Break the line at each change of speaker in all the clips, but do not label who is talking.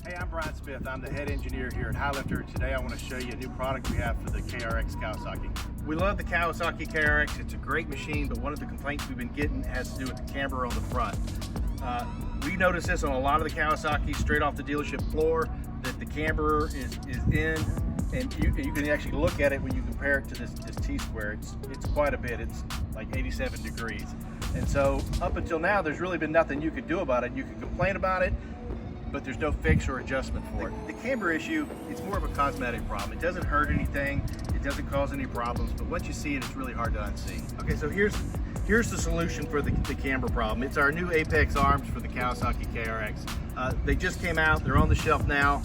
Hey, I'm Brian Smith. I'm the head engineer here at Highlifter. Today I want to show you a new product we have for the KRX Kawasaki. We love the Kawasaki KRX. It's a great machine, but one of the complaints we've been getting has to do with the camber on the front. We noticed this on a lot of the Kawasaki straight off the dealership floor, that the camber is in, and you can actually look at it when you compare it to this T-square. It's quite a bit. It's like 87 degrees. And so up until now, there's really been nothing you could do about it. You can complain about it, but there's no fix or adjustment for it. The camber issue, it's more of a cosmetic problem. It doesn't hurt anything, it doesn't cause any problems, but once you see it, it's really hard to unsee. Okay, so here's the solution for the camber problem. It's our new APEXX Arms for the Kawasaki KRX. They just came out, they're on the shelf now.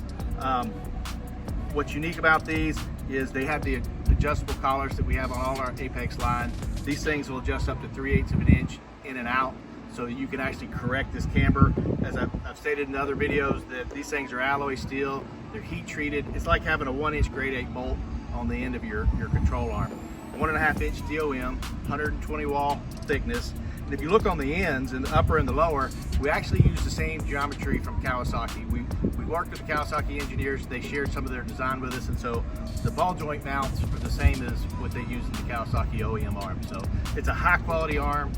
What's unique about these is they have the adjustable collars that we have on all our APEXX line. These things will adjust up to 3/8 of an inch in and out, so that you can actually correct this camber. As I've stated in other videos, that these things are alloy steel, they're heat treated. It's like having a 1-inch grade 8 bolt on the end of your control arm. 1.5-inch DOM, 120 wall thickness. And if you look on the ends, in the upper and the lower, we actually use the same geometry from Kawasaki. We worked with the Kawasaki engineers, they shared some of their design with us, and so the ball joint mounts are the same as what they use in the Kawasaki OEM arm. So it's a high quality arm.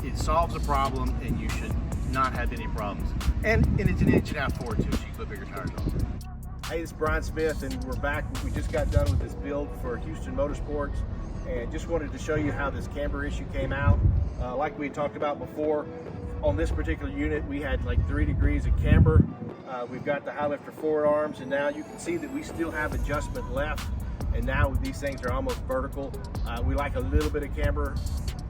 It solves a problem, and you should not have any problems. And it's an engine out forward too, so you can put bigger tires on. Hey, this is Brian Smith, and we're back. We just got done with this build for Houston Motorsports, and just wanted to show you how this camber issue came out. Like we talked about before, on this particular unit, we had like 3 degrees of camber. We've got the Highlifter forward arms, and now you can see that we still have adjustment left, and now these things are almost vertical. We like a little bit of camber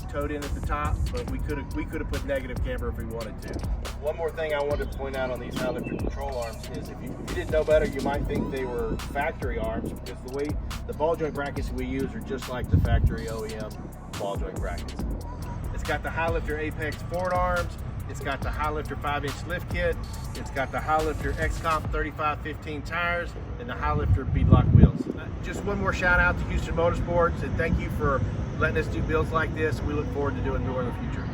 towed in at the top, but we could have put negative camber if we wanted to. One more thing I wanted to point out on these Highlifter control arms is if you didn't know better, you might think they were factory arms, because the way the ball joint brackets we use are just like the factory OEM ball joint brackets. It's got the Highlifter APEXX forward arms, it's got the Highlifter 5-inch lift kit, it's got the Highlifter XComp 3515 tires, and the Highlifter beadlock wheels. Just one more shout out to Houston Motorsports, and thank you for letting us do builds like this. We look forward to doing more in the future.